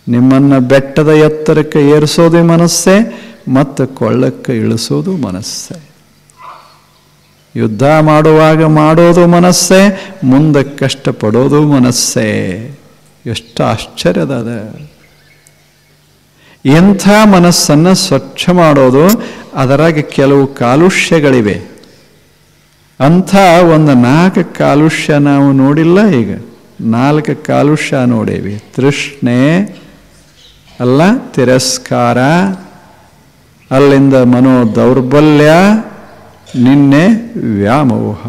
ನಿಮ್ಮನ್ನು ಬೆಟ್ಟದ ಎತ್ತರಕ್ಕೆ ಏರಿಸೋದು ಮನಸ್ಸೇ, ಮತ್ತು ಕೊಳ್ಳಕ್ಕೆ ಇಳಿಸೋದು ಮನಸ್ಸೇ. ಯುದ್ಧ ಮಾಡುವಾಗ ಮಾಡೋದು ಮನಸ್ಸೇ, ಮುಂದೆ ಕಷ್ಟಪಡೋದು ಮನಸ್ಸೇ. ಎಷ್ಟು ಆಶ್ಚರ್ಯದ ಅದ. ಎಂಥ ಮನಸ್ಸನ್ನು ಸ್ವಚ್ಛ ಮಾಡೋದು, ಅದರಾಗ ಕೆಲವು ಕಾಲುಷ್ಯಗಳಿವೆ. ಅಂಥ ಒಂದು 4 ಕಾಲುಷ್ಯ ನಾವು ನೋಡಿಲ್ಲ. ಈಗ 4 ಕಾಲುಷ್ಯ ನೋಡೇವಿ. ತೃಷ್ಣೆ ಅಲ್ಲ, ತಿರಸ್ಕಾರ, ಅಲ್ಲಿಂದ ಮನೋ ದೌರ್ಬಲ್ಯ, ನಿನ್ನೆ ವ್ಯಾಮೋಹ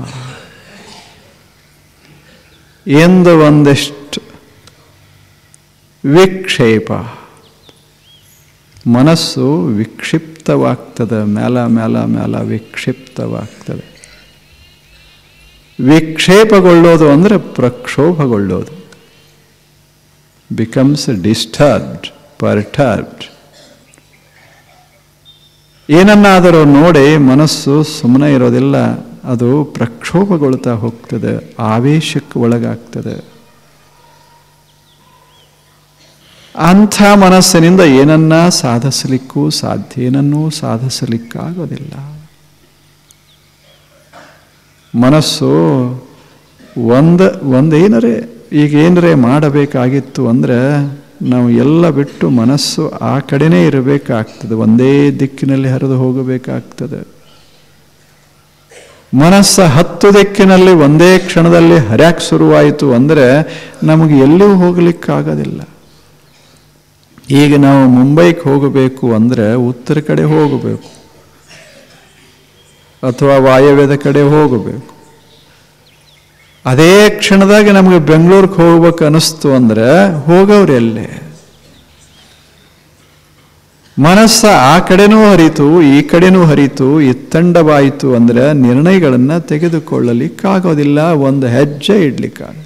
ಎಂದು ಒಂದಿಷ್ಟು ವಿಕ್ಷೇಪ. ಮನಸ್ಸು ವಿಕ್ಷಿಪ್ತವಾಗ್ತದೆ, ಮೇಲ ವಿಕ್ಷಿಪ್ತವಾಗ್ತದೆ. ವಿಕ್ಷೇಪಗೊಳ್ಳೋದು ಅಂದರೆ ಪ್ರಕ್ಷೋಭಗೊಳ್ಳೋದು. Becomes disturbed, perturbed. ಏನನ್ನಾದರೂ ನೋಡಿ ಮನಸ್ಸು ಸುಮ್ಮನೆ ಇರೋದಿಲ್ಲ, ಅದು ಪ್ರಕ್ಷೋಭಗೊಳ್ತಾ ಹೋಗ್ತದೆ, ಆವೇಶಕ್ಕೆ ಒಳಗಾಗ್ತದೆ. ಅಂಥ ಮನಸ್ಸಿನಿಂದ ಏನನ್ನ ಸಾಧಿಸಲಿಕ್ಕೂ ಸಾಧ್ಯ, ಏನನ್ನೂ ಸಾಧಿಸಲಿಕ್ಕಾಗೋದಿಲ್ಲ. ಮನಸ್ಸು ಒಂದೇನರೇ ಈಗ ಏನರೇ ಮಾಡಬೇಕಾಗಿತ್ತು ಅಂದರೆ ನಾವು ಎಲ್ಲ ಬಿಟ್ಟು ಮನಸ್ಸು ಆ ಕಡೆನೇ ಇರಬೇಕಾಗ್ತದೆ, ಒಂದೇ ದಿಕ್ಕಿನಲ್ಲಿ ಹರಿದು ಹೋಗಬೇಕಾಗ್ತದೆ. ಮನಸ್ಸು 10 ದಿಕ್ಕಿನಲ್ಲಿ ಒಂದೇ ಕ್ಷಣದಲ್ಲಿ ಹರ್ಯಾಕ್ ಶುರುವಾಯಿತು ಅಂದರೆ ನಮಗೆ ಎಲ್ಲೂ ಹೋಗಲಿಕ್ಕಾಗೋದಿಲ್ಲ. ಈಗ ನಾವು ಮುಂಬೈಗೆ ಹೋಗಬೇಕು ಅಂದರೆ ಉತ್ತರ ಕಡೆ ಹೋಗಬೇಕು, ಅಥವಾ ವಾಯವ್ಯದ ಕಡೆ ಹೋಗಬೇಕು. ಅದೇ ಕ್ಷಣದಾಗ ನಮಗೆ ಬೆಂಗಳೂರಿಗೆ ಹೋಗ್ಬೇಕು ಅನಿಸ್ತು ಅಂದರೆ ಹೋಗೋರು ಎಲ್ಲೇ. ಮನಸ್ಸ ಆ ಕಡೆನೂ ಹರಿತು, ಈ ಕಡೆನೂ ಹರಿತು, ಇತ್ತಂಡವಾಯಿತು ಅಂದರೆ ನಿರ್ಣಯಗಳನ್ನು ತೆಗೆದುಕೊಳ್ಳಲಿಕ್ಕಾಗೋದಿಲ್ಲ, ಒಂದು ಹೆಜ್ಜೆ ಇಡ್ಲಿಕ್ಕಾಗ.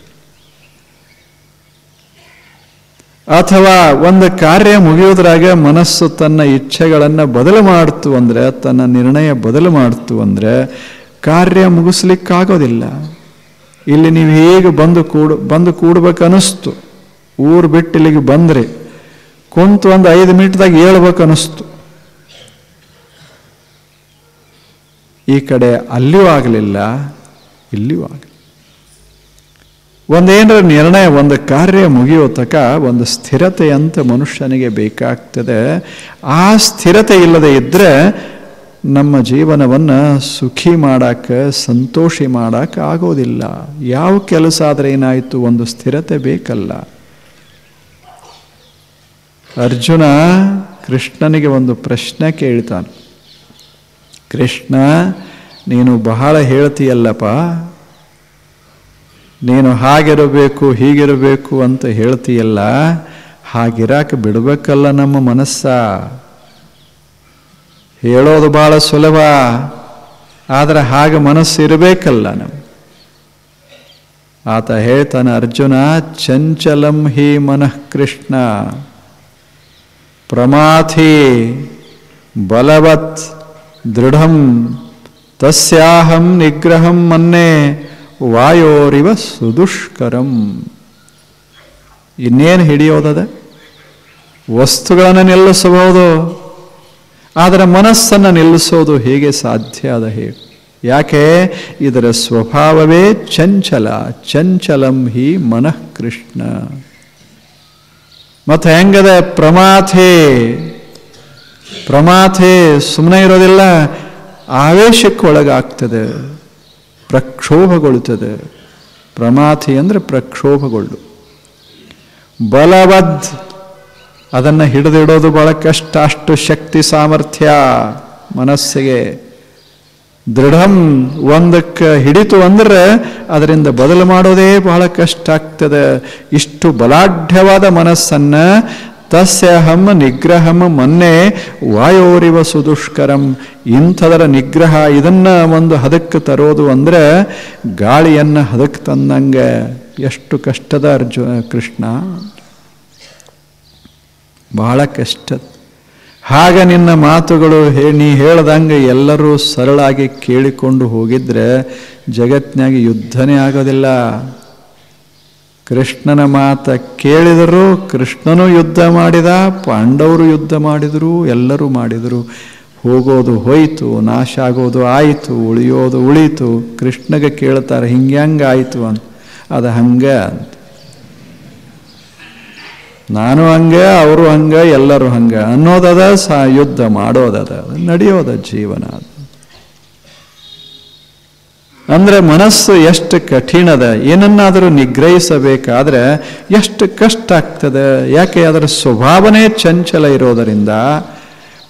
ಅಥವಾ ಒಂದು ಕಾರ್ಯ ಮುಗಿಯೋದ್ರಾಗ ಮನಸ್ಸು ತನ್ನ ಇಚ್ಛೆಗಳನ್ನು ಬದಲು ಮಾಡ್ತು ಅಂದರೆ, ತನ್ನ ನಿರ್ಣಯ ಬದಲು ಮಾಡ್ತು ಅಂದರೆ ಕಾರ್ಯ ಮುಗಿಸ್ಲಿಕ್ಕಾಗೋದಿಲ್ಲ. ಇಲ್ಲಿ ನೀವು ಹೇಗೆ ಬಂದು ಕೂಡ್ಬೇಕನ್ನಿಸ್ತು, ಊರು ಬಿಟ್ಟು ಇಲ್ಲಿಗೆ ಬಂದ್ರಿ, ಕುಂತು ಒಂದು 5 ಮಿನಿಟ್ದಾಗ ಹೇಳ್ಬೇಕನ್ನಿಸ್ತು. ಈ ಕಡೆ ಅಲ್ಲಿಯೂ ಆಗಲಿಲ್ಲ, ಇಲ್ಲಿಯೂ ಆಗಲಿಲ್ಲ. ಒಂದೇನರ ನಿರ್ಣಯ, ಒಂದು ಕಾರ್ಯ ಮುಗಿಯೋ ತನಕ ಒಂದು ಸ್ಥಿರತೆ ಅಂತ ಮನುಷ್ಯನಿಗೆ ಬೇಕಾಗ್ತದೆ. ಆ ಸ್ಥಿರತೆ ಇಲ್ಲದೆ ಇದ್ದರೆ ನಮ್ಮ ಜೀವನವನ್ನು ಸುಖಿ ಮಾಡಕ್ಕೆ, ಸಂತೋಷಿ ಮಾಡಕ್ಕೆ ಆಗೋದಿಲ್ಲ. ಯಾವ ಕೆಲಸ ಆದರೆ ಏನಾಯಿತು, ಒಂದು ಸ್ಥಿರತೆ ಬೇಕಲ್ಲ. ಅರ್ಜುನ ಕೃಷ್ಣನಿಗೆ ಒಂದು ಪ್ರಶ್ನೆ ಕೇಳ್ತಾನೆ. ಕೃಷ್ಣ, ನೀನು ಬಹಳ ಹೇಳ್ತೀಯಲ್ಲಪ್ಪ, ನೀನು ಹಾಗಿರಬೇಕು ಹೀಗಿರಬೇಕು ಅಂತ ಹೇಳ್ತೀಯಲ್ಲ, ಹಾಗಿರಾಕ ಬಿಡಬೇಕಲ್ಲ ನಮ್ಮ ಮನಸ್ಸ. ಹೇಳೋದು ಬಹಳ ಸುಲಭ, ಆದರೆ ಹಾಗೆ ಮನಸ್ಸು ಇರಬೇಕಲ್ಲ ನಮ್ಮ. ಆತ ಹೇಳ್ತಾನೆ, ಅರ್ಜುನ, ಚಂಚಲಂ ಹಿ ಮನಃ ಕೃಷ್ಣ ಪ್ರಮಾಥಿ ಬಲವತ್ ದೃಢಂ ತಸ್ಯಾಹಂ ನಿಗ್ರಹಂ ಮನ್ನೆ ವಾಯೋರಿವ ಸುದುಷ್ಕರಂ. ಇನ್ನೇನು ಹಿಡಿಯೋದದ? ವಸ್ತುಗಳನ್ನು ನಿಲ್ಲಿಸಬಹುದು, ಆದರೆ ಮನಸ್ಸನ್ನು ನಿಲ್ಲಿಸೋದು ಹೇಗೆ ಸಾಧ್ಯ ಅದ ಹೇಳಿ? ಯಾಕೆ? ಇದರ ಸ್ವಭಾವವೇ ಚಂಚಲ. ಚಂಚಲಂ ಹಿ ಮನಃ ಕೃಷ್ಣ. ಮತ್ತೆ ಹೆಂಗದ? ಪ್ರಮಾಥೆ ಸುಮ್ಮನೆ ಇರೋದಿಲ್ಲ, ಆವೇಶಕ್ಕೆ ಒಳಗಾಗ್ತದೆ, ಪ್ರಕ್ಷೋಭಗೊಳ್ಳುತ್ತದೆ. ಪ್ರಮಾಥಿ ಅಂದರೆ ಪ್ರಕ್ಷೋಭಗೊಳ್ಳು. ಬಲವದ್, ಅದನ್ನು ಹಿಡಿದಿಡೋದು ಬಹಳ ಕಷ್ಟ, ಅಷ್ಟು ಶಕ್ತಿ ಸಾಮರ್ಥ್ಯ ಮನಸ್ಸಿಗೆ. ದೃಢಂ, ಒಂದಕ್ಕೆ ಹಿಡಿತು ಅಂದರೆ ಅದರಿಂದ ಬದಲು ಮಾಡೋದೇ ಬಹಳ ಕಷ್ಟ ಆಗ್ತದೆ. ಇಷ್ಟು ಬಲಾಢ್ಯವಾದ ಮನಸ್ಸನ್ನು ತಸ್ಯಹಂ ನಿಗ್ರಹಂ ಮನ್ನೆ ವಾಯೋರಿವ ಸುದುಷ್ಕರಂ. ಇಂಥದರ ನಿಗ್ರಹ, ಇದನ್ನ ಒಂದು ಹದಕ್ಕೆ ತರೋದು ಅಂದರೆ ಗಾಳಿಯನ್ನು ಹದಕ್ಕೆ ತಂದಂಗೆ. ಎಷ್ಟು ಕಷ್ಟದ ಕೃಷ್ಣ, ಬಹಳ ಕಷ್ಟ. ಹಾಗ ನಿನ್ನ ಮಾತುಗಳು ನೀ ಹೇಳ್ದಂಗೆ ಎಲ್ಲರೂ ಸರಳಾಗಿ ಕೇಳಿಕೊಂಡು ಹೋಗಿದ್ರೆ ಜಗತ್ತಿನಾಗ ಯುದ್ಧನೇ ಆಗೋದಿಲ್ಲ. ಕೃಷ್ಣನ ಮಾತ ಕೇಳಿದರು, ಕೃಷ್ಣನು ಯುದ್ಧ ಮಾಡಿದ, ಪಾಂಡವರು ಯುದ್ಧ ಮಾಡಿದರು, ಎಲ್ಲರೂ ಮಾಡಿದರು. ಹೋಗೋದು ಹೋಯಿತು, ನಾಶ ಆಗೋದು ಆಯಿತು, ಉಳಿಯೋದು ಉಳೀತು. ಕೃಷ್ಣಗೆ ಕೇಳ್ತಾರೆ ಹಿಂಗ್ಯಾಂಗ ಆಯಿತು ಅಂತ. ಅದು ಹಂಗೆ ಅಂತ. ನಾನು ಹಂಗೆ, ಅವರು ಹಂಗೆ, ಎಲ್ಲರೂ ಹಂಗೆ ಅನ್ನೋದದ, ಯುದ್ಧ ಮಾಡೋದದ, ನಡೆಯೋದ ಜೀವನ. ಅಂದರೆ ಮನಸ್ಸು ಎಷ್ಟು ಕಠಿಣದ. ಏನನ್ನಾದರೂ ನಿಗ್ರಹಿಸಬೇಕಾದ್ರೆ ಎಷ್ಟು ಕಷ್ಟ ಆಗ್ತದೆ. ಯಾಕೆ? ಅದರ ಸ್ವಭಾವನೇ ಚಂಚಲ ಇರೋದರಿಂದ,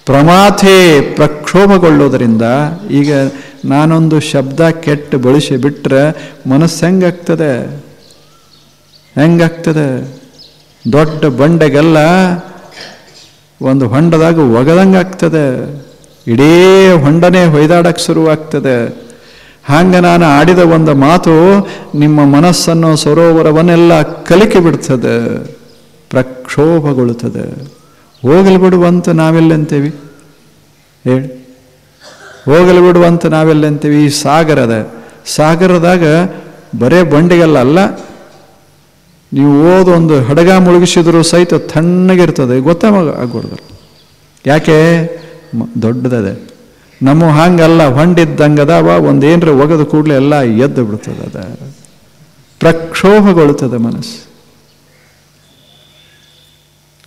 ಪ್ರಮಾಥೆ ಪ್ರಕ್ಷೋಭಗೊಳ್ಳೋದರಿಂದ. ಈಗ ನಾನೊಂದು ಶಬ್ದ ಕೆಟ್ಟು ಬಳಸಿ ಬಿಟ್ಟರೆ ಮನಸ್ಸು ಹೆಂಗಾಗ್ತದೆ? ಹೆಂಗಾಗ್ತದೆ? ದೊಡ್ಡ ಬಂಡೆಗೆಲ್ಲ ಒಂದು ಹೊಂಡದಾಗ ಒಗದಂಗೆ ಆಗ್ತದೆ. ಇಡೀ ಹೊಂಡನೇ ಹೊಯ್ದಾಡಕ್ಕೆ ಶುರುವಾಗ್ತದೆ. ಹಾಗೆ ನಾನು ಆಡಿದ ಒಂದು ಮಾತು ನಿಮ್ಮ ಮನಸ್ಸನ್ನು, ಸರೋವರವನ್ನೆಲ್ಲ ಕಲಿಕೆ ಬಿಡ್ತದೆ, ಪ್ರಕ್ಷೋಭಗೊಳ್ಳುತ್ತದೆ. ಹೋಗಲು ಬಿಡುವಂತ ನಾವೆಲ್ಲಂತೇವಿ ಹೇಳಿ? ಹೋಗಲು ಬಿಡುವಂತ ನಾವೆಲ್ಲಂತೇವಿ? ಈ ಸಾಗರದಾಗ ಬರೇ ಬಂಡೆಗೆಲ್ಲ ಅಲ್ಲ, ನೀವು ಓದೊಂದು ಹಡಗ ಮುಳುಗಿಸಿದ್ರು ಸಹಿತ ತಣ್ಣಗಿರ್ತದೆ, ಗೊತ್ತಾಗೋದಲ್ಲ. ಯಾಕೆ? ದೊಡ್ಡದದೆ. ನಮ್ಮ ಹಂಗಲ್ಲ, ಹೊಂಡಿದ್ದಂಗದವ, ಒಂದೇನ್ರ ಒಗೆದು ಕೂಡಲೇ ಎಲ್ಲ ಎದ್ದು ಬಿಡ್ತದೆ. ಅದ ಪ್ರಕ್ಷೋಭಗೊಳ್ಳುತ್ತದೆ ಮನಸ್ಸು.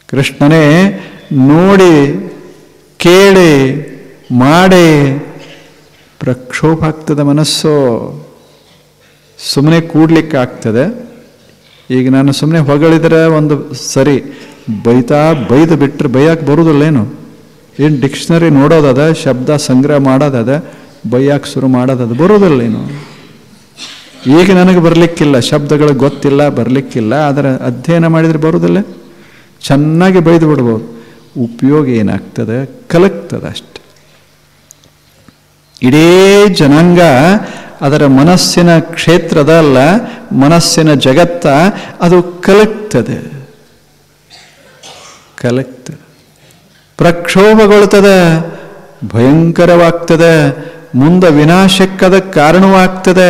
ಕೃಷ್ಣನೇ ನೋಡಿ ಕೇಳಿ ಮಾಡಿ ಪ್ರಕ್ಷೋಭ ಆಗ್ತದೆ ಮನಸ್ಸು. ಸುಮ್ಮನೆ ಕೂಡ್ಲಿಕ್ಕೆ ಆಗ್ತದೆ. ಈಗ ನಾನು ಸುಮ್ಮನೆ ಹೊಗಳಿದ್ರೆ ಒಂದು ಸರಿ, ಬೈದು ಬಿಟ್ಟರೆ ಬೈಯಕ್ಕೆ ಬರುವುದಿಲ್ಲೇನು? ಏನು ಡಿಕ್ಷನರಿ ನೋಡೋದದ, ಶಬ್ದ ಸಂಗ್ರಹ ಮಾಡೋದದ, ಬೈಯಕ್ಕೆ ಶುರು ಮಾಡೋದದ, ಬರುವುದಿಲ್ಲೇನು? ಈಗ ನನಗೆ ಬರಲಿಕ್ಕಿಲ್ಲ, ಶಬ್ದಗಳು ಗೊತ್ತಿಲ್ಲ, ಬರಲಿಕ್ಕಿಲ್ಲ. ಆದರೆ ಅಧ್ಯಯನ ಮಾಡಿದರೆ ಬರುವುದಿಲ್ಲ. ಚೆನ್ನಾಗಿ ಬೈದು ಬಿಡ್ಬೋದು. ಉಪಯೋಗ ಏನಾಗ್ತದೆ? ಕಲಕ್ತದೆ ಅಷ್ಟೆ. ಇಡೀ ಜನಾಂಗ ಅದರ ಮನಸ್ಸಿನ ಕ್ಷೇತ್ರದ ಅಲ್ಲ, ಮನಸ್ಸಿನ ಜಗತ್ತ, ಅದು ಕಲಕ್ತದೆ, ಪ್ರಕ್ಷೋಭಗೊಳ್ತದೆ, ಭಯಂಕರವಾಗ್ತದೆ. ಮುಂದೆ ವಿನಾಶಕ್ಕದ ಕಾರಣವಾಗ್ತದೆ.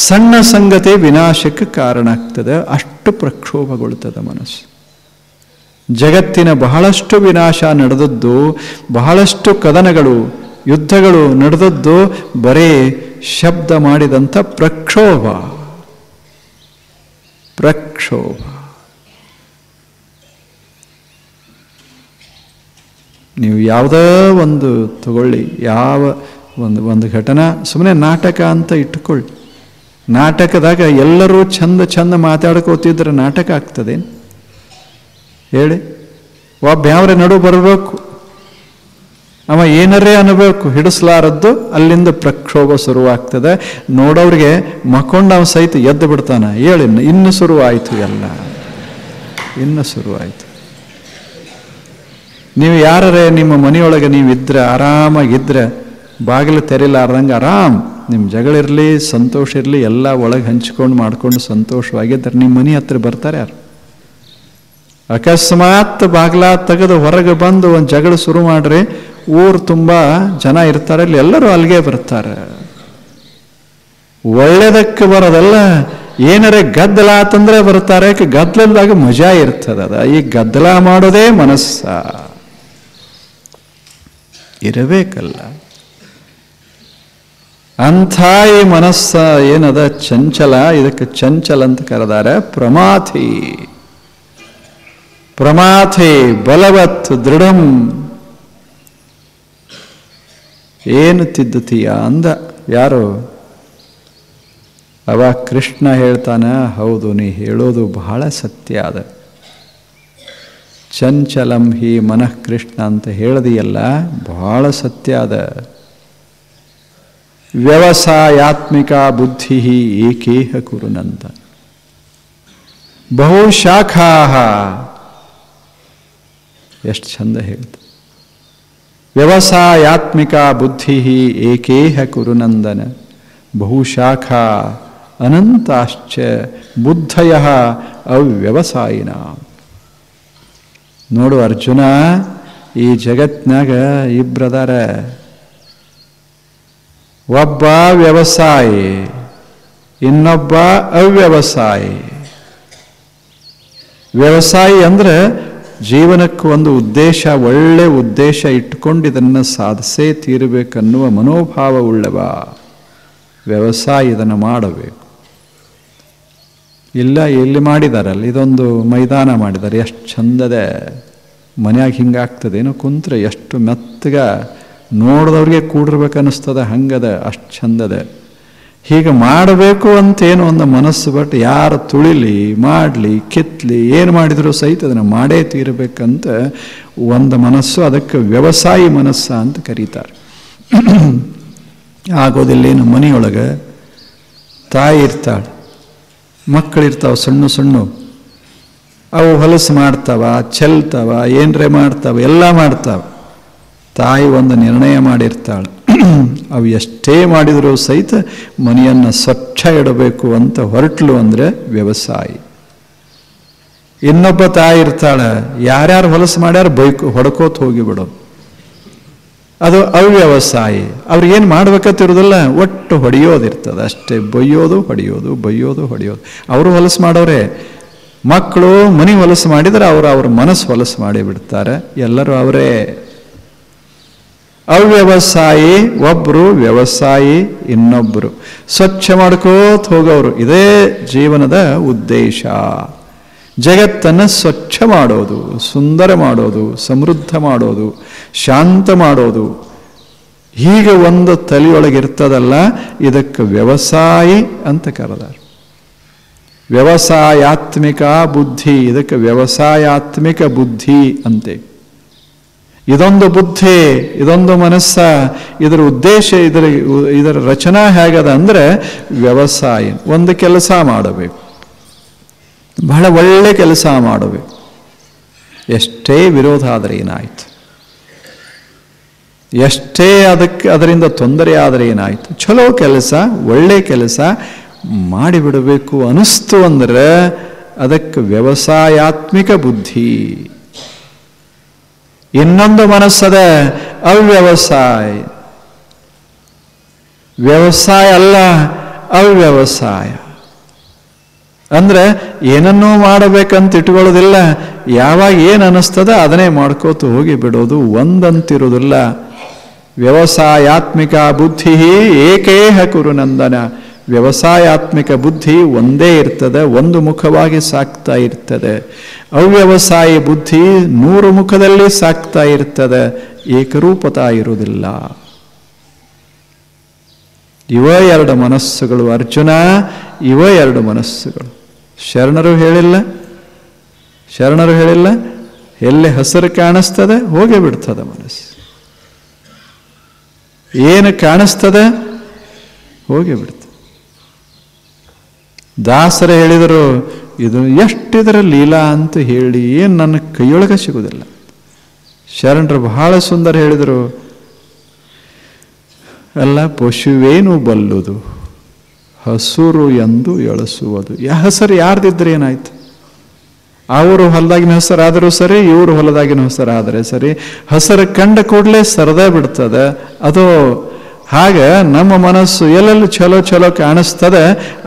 ಸಣ್ಣ ಸಂಗತಿ ವಿನಾಶಕ್ಕೆ ಕಾರಣ ಆಗ್ತದೆ. ಅಷ್ಟು ಪ್ರಕ್ಷೋಭಗೊಳ್ತದೆ ಮನಸ್ಸು. ಜಗತ್ತಿನ ಬಹಳಷ್ಟು ವಿನಾಶ ನಡೆದದ್ದು, ಬಹಳಷ್ಟು ಕದನಗಳು, ಯುದ್ಧಗಳು ನಡೆದದ್ದು ಬರೀ ಶಬ್ದ ಮಾಡಿದಂಥ ಪ್ರಕ್ಷೋಭ. ನೀವು ಯಾವುದೋ ಒಂದು ತಗೊಳ್ಳಿ, ಯಾವ ಒಂದು ಘಟನಾ, ಸುಮ್ಮನೆ ನಾಟಕ ಅಂತ ಇಟ್ಕೊಳ್ಳಿ. ನಾಟಕದಾಗ ಎಲ್ಲರೂ ಚಂದ ಮಾತಾಡ್ಕೋತಿದ್ರೆ ನಾಟಕ ಆಗ್ತದೆ ಹೇಳಿ? ಒಬ್ಬ ಯಾವ್ರ ನಡು ಬರಬೇಕು, ಅವ ಏನರೇ ಅನ್ನಬೇಕು, ಹಿಡಿಸ್ಲಾರದ್ದು, ಅಲ್ಲಿಂದ ಪ್ರಕ್ಷೋಭ ಶುರುವಾಗ್ತದೆ. ನೋಡೋರಿಗೆ ಮಕ್ಕೊಂಡವ ಸಹಿತ ಎದ್ದು ಬಿಡ್ತಾನ. ಹೇಳಿ, ಇನ್ನು ಶುರುವಾಯಿತು, ಎಲ್ಲ ಇನ್ನು ಶುರುವಾಯಿತು. ನೀವು ಯಾರೇ ನಿಮ್ಮ ಮನೆಯೊಳಗೆ ನೀವಿದ್ರೆ, ಆರಾಮಾಗಿದ್ರೆ, ಬಾಗಿಲು ತೆರಿಲಾರ್ದಂಗೆ ಆರಾಮ್, ನಿಮ್ಮ ಜಗಳಿರಲಿ, ಸಂತೋಷ ಇರಲಿ, ಎಲ್ಲ ಒಳಗೆ ಹಂಚ್ಕೊಂಡು ಮಾಡ್ಕೊಂಡು ಸಂತೋಷವಾಗಿದ್ದರೆ ನಿಮ್ಮ ಮನೆ ಹತ್ರ ಬರ್ತಾರೆ ಯಾರು? ಅಕಸ್ಮಾತ್ ಬಾಗ್ಲ ತೆಗೆದು ಹೊರಗೆ ಬಂದು ಒಂದು ಜಗಳ ಶುರು ಮಾಡ್ರಿ, ಊರು ತುಂಬ ಜನ ಇರ್ತಾರೆ, ಇಲ್ಲಿ ಎಲ್ಲರೂ ಅಲ್ಲಿಗೆ ಬರ್ತಾರೆ. ಒಳ್ಳೆದಕ್ಕೆ ಬರೋದಲ್ಲ, ಏನರೇ ಗದ್ದಲ ಆತಂದ್ರೆ ಬರ್ತಾರೆ. ಗದ್ದಲದಾಗ ಮಜಾ ಇರ್ತದ. ಈ ಗದ್ದಲ ಮಾಡೋದೇ ಮನಸ್ಸ ಇರಬೇಕಲ್ಲ. ಅಂಥ ಈ ಮನಸ್ಸ ಏನದ ಚಂಚಲ, ಇದಕ್ಕೆ ಚಂಚಲ ಅಂತ ಕರೆದಾರೆ. ಪ್ರಮಾಥೆ ಬಲವತ್ ದೃಢಂ. ಏನು ತಿದ್ದುತ್ತೀಯ ಅಂದ ಯಾರು? ಅವ ಕೃಷ್ಣ ಹೇಳ್ತಾನ, ಹೌದು, ನೀ ಹೇಳೋದು ಬಹಳ ಸತ್ಯ ಅದ. ಚಂಚಲಂ ಹಿ ಮನಃ ಕೃಷ್ಣ ಅಂತ ಹೇಳ್ದಿಯಲ್ಲ, ಬಹಳ ಸತ್ಯ ಅದ. ವ್ಯವಸಾಯಾತ್ಮಿಕ ಬುದ್ಧಿ ಏಕೇಹ ಕುರುನಂದ ಬಹುಶಾಖಾ. ಎಷ್ಟು ಚಂದ ಹೇಳ್ತ. ವ್ಯವಸಾಯಾತ್ಮಿಕ ಬುದ್ಧಿ ಏಕೇಹ ಕುರುನಂದನ ಬಹುಶಾಖಾ ಅನಂತಾಶ್ಚ ಬುದ್ಧಯ ಅವ್ಯವಸಾಯಿನ. ನೋಡು ಅರ್ಜುನ, ಈ ಜಗತ್ನಾಗ ಇಬ್ಬರದಾರ. ಒಬ್ಬ ವ್ಯವಸಾಯಿ, ಇನ್ನೊಬ್ಬ ಅವ್ಯವಸಾಯಿ. ವ್ಯವಸಾಯಿ ಅಂದರೆ ಜೀವನಕ್ಕೆ ಒಂದು ಉದ್ದೇಶ, ಒಳ್ಳೆ ಉದ್ದೇಶ ಇಟ್ಕೊಂಡು ಇದನ್ನು ಸಾಧಿಸೇ ತೀರಬೇಕನ್ನುವ ಮನೋಭಾವ ಉಳ್ಳವ ವ್ಯವಸಾಯ ಇದನ್ನು ಮಾಡಬೇಕು. ಇಲ್ಲ ಇಲ್ಲಿ ಮಾಡಿದಾರಲ್ಲ, ಇದೊಂದು ಮೈದಾನ ಮಾಡಿದ್ದಾರೆ, ಎಷ್ಟು ಚಂದದೆ, ಮನ್ಯಾಗ ಹಿಂಗಾಗ್ತದೆ ಏನೋ ಕುಂತ್ರೆ ಎಷ್ಟು ಮೆತ್ತಗ ನೋಡಿದವ್ರಿಗೆ ಕೂಡಿರ್ಬೇಕನ್ನಿಸ್ತದೆ, ಹಂಗದ, ಅಷ್ಟು ಚಂದದೆ. ಹೀಗೆ ಮಾಡಬೇಕು ಅಂತೇನು ಒಂದು ಮನಸ್ಸು, ಬಟ್ ಯಾರು ತುಳಿಲಿ ಮಾಡಲಿ ಕಿತ್ಲಿ ಏನು ಮಾಡಿದರೂ ಸಹಿತ ಅದನ್ನು ಮಾಡೇ ತೀರಬೇಕಂತ ಒಂದು ಮನಸ್ಸು, ಅದಕ್ಕೆ ವ್ಯವಸಾಯಿ ಮನಸ್ಸ ಅಂತ ಕರೀತಾರೆ. ಆಗೋದಿಲ್ಲೇನು, ಮನೆಯೊಳಗೆ ತಾಯಿ ಇರ್ತಾಳೆ, ಮಕ್ಕಳಿರ್ತಾವೆ ಸಣ್ಣ ಸಣ್ಣ, ಅವು ಹೊಲಸು ಮಾಡ್ತಾವ, ಚೆಲ್ತಾವ, ಏನರೇ ಮಾಡ್ತಾವ, ಎಲ್ಲ ಮಾಡ್ತಾವ. ತಾಯಿ ಒಂದು ನಿರ್ಣಯ ಮಾಡಿರ್ತಾಳೆ, ಅವು ಎಷ್ಟೇ ಮಾಡಿದರೂ ಸಹಿತ ಮನೆಯನ್ನು ಸ್ವಚ್ಛ ಇಡಬೇಕು ಅಂತ ಹೊರಟ್ಲು ಅಂದರೆ ವ್ಯವಸಾಯಿ. ಇನ್ನೊಬ್ಬ ತಾಯಿ ಇರ್ತಾಳೆ, ಯಾರ್ಯಾರು ಹೊಲಸು ಮಾಡ್ಯಾರು ಹೊಡ್ಕೋತ ಹೋಗಿಬಿಡೋದು, ಅದು ಅವ್ಯವಸಾಯಿ. ಅವ್ರಿಗೇನು ಮಾಡ್ಬೇಕಂತಿರೋದಿಲ್ಲ, ಒಟ್ಟು ಹೊಡೆಯೋದಿರ್ತದೆ ಅಷ್ಟೇ, ಬೈಯೋದು ಹೊಡೆಯೋದು, ಬೈಯೋದು ಹೊಡೆಯೋದು. ಅವರು ಹೊಲಸು ಮಾಡೋರೆ, ಮಕ್ಕಳು ಮನೆ ಹೊಲಸು ಮಾಡಿದರೆ ಅವ್ರ ಮನಸ್ಸು ಹೊಲಸು ಮಾಡಿಬಿಡ್ತಾರೆ, ಎಲ್ಲರೂ ಅವರೇ. ಅವ್ಯವಸಾಯಿ ಒಬ್ಬರು, ವ್ಯವಸಾಯಿ ಇನ್ನೊಬ್ಬರು. ಸ್ವಚ್ಛ ಮಾಡ್ಕೋತ ಹೋಗೋರು, ಇದೇ ಜೀವನದ ಉದ್ದೇಶ. ಜಗತ್ತನ್ನು ಸ್ವಚ್ಛ ಮಾಡೋದು, ಸುಂದರ ಮಾಡೋದು, ಸಮೃದ್ಧ ಮಾಡೋದು, ಶಾಂತ ಮಾಡೋದು. ಹೀಗೆ ಒಂದು ತಲೆಯೊಳಗಿರ್ತದಲ್ಲ, ಇದಕ್ಕೆ ವ್ಯವಸಾಯಿ ಅಂತ ಕರೆದಾರೆ. ವ್ಯವಸಾಯಾತ್ಮಿಕ ಬುದ್ಧಿ, ಇದಕ್ಕೆ ವ್ಯವಸಾಯಾತ್ಮಿಕ ಬುದ್ಧಿ ಅಂತೆ. ಇದೊಂದು ಬುದ್ಧಿ, ಇದೊಂದು ಮನಸ್ಸ, ಇದರ ಉದ್ದೇಶ, ಇದರ ರಚನಾ ಹೇಗದ ಅಂದರೆ ವ್ಯವಸಾಯ. ಒಂದು ಕೆಲಸ ಮಾಡಬೇಕು, ಬಹಳ ಒಳ್ಳೆ ಕೆಲಸ ಮಾಡಬೇಕು. ಎಷ್ಟೇ ವಿರೋಧ ಆದರೆ ಏನಾಯಿತು, ಎಷ್ಟೇ ಅದರಿಂದ ತೊಂದರೆ ಆದರೆ ಏನಾಯಿತು, ಚಲೋ ಕೆಲಸ, ಒಳ್ಳೆ ಕೆಲಸ ಮಾಡಿಬಿಡಬೇಕು ಅನಿಸ್ತು ಅಂದರೆ ಅದಕ್ಕೆ ವ್ಯವಸಾಯಾತ್ಮಿಕ ಬುದ್ಧಿ. ಇನ್ನೊಂದು ಮನಸ್ಸದ ಅವ್ಯವಸಾಯ. ವ್ಯವಸಾಯ ಅಲ್ಲ, ಅವ್ಯವಸಾಯ ಅಂದ್ರೆ ಏನನ್ನೂ ಮಾಡಬೇಕಂತ ಇಟ್ಕೊಳ್ಳೋದಿಲ್ಲ, ಯಾವಾಗ ಏನು ಅನ್ನಿಸ್ತದ ಅದನ್ನೇ ಮಾಡ್ಕೋತ ಹೋಗಿ ಬಿಡೋದು, ಒಂದಂತಿರೋದಿಲ್ಲ. ವ್ಯವಸಾಯಾತ್ಮಿಕ ಬುದ್ಧಿ ಏಕೇಹ ಕುರುನಂದನ. ವ್ಯವಸಾಯಾತ್ಮಿಕ ಬುದ್ಧಿ ಒಂದೇ ಇರ್ತದೆ, ಒಂದು ಮುಖವಾಗಿ ಸಾಕ್ತಾ ಇರ್ತದೆ. ಅವ್ಯವಸಾಯಿ ಬುದ್ಧಿ 100 ಮುಖದಲ್ಲಿ ಸಾಕ್ತಾ ಇರ್ತದೆ, ಏಕರೂಪತಾ ಇರುವುದಿಲ್ಲ. ಇವ 2 ಮನಸ್ಸುಗಳು ಅರ್ಜುನ, ಇವ 2 ಮನಸ್ಸುಗಳು. ಶರಣರು ಹೇಳಿಲ್ಲ, ಎಲ್ಲಿ ಹಸಿರು ಕಾಣಿಸ್ತದೆ ಹೋಗೇ ಬಿಡ್ತದೆ ಮನಸ್ಸು, ಏನು ಕಾಣಿಸ್ತದೆ ಹೋಗೇ ಬಿಡ್ತದೆ. ದಾಸರು ಹೇಳಿದರು, ಇದು ಎಷ್ಟಿದರ ಲೀಲಾ ಅಂತ ಹೇಳಿ ಏನು ನನ್ನ ಕೈಯೊಳಗೆ ಸಿಗುವುದಿಲ್ಲ. ಶರಣರು ಬಹಳ ಸುಂದರ ಹೇಳಿದರು, ಅಲ್ಲ ಪಶುವೇನು ಬಲ್ಲುದು ಹಸುರು ಎಂದು ಎಳಸುವುದು. ಹೆಸರು ಯಾರ್ದಿದ್ರೆ ಏನಾಯ್ತು, ಅವರು ಹೊಲದಾಗಿನ ಹೆಸರಾದರೂ ಸರಿ, ಇವರು ಹೊಲದಾಗಿನ ಹೆಸರಾದರೆ ಸರಿ, ಹೆಸರು ಕಂಡ ಕೂಡಲೇ ಸರದೇ ಬಿಡ್ತದೆ. ಅದು ಹಾಗೆ ನಮ್ಮ ಮನಸ್ಸು ಎಲ್ಲೆಲ್ಲಿ ಚಲೋ ಚಲೋ ಕಾಣಿಸ್ತದೆ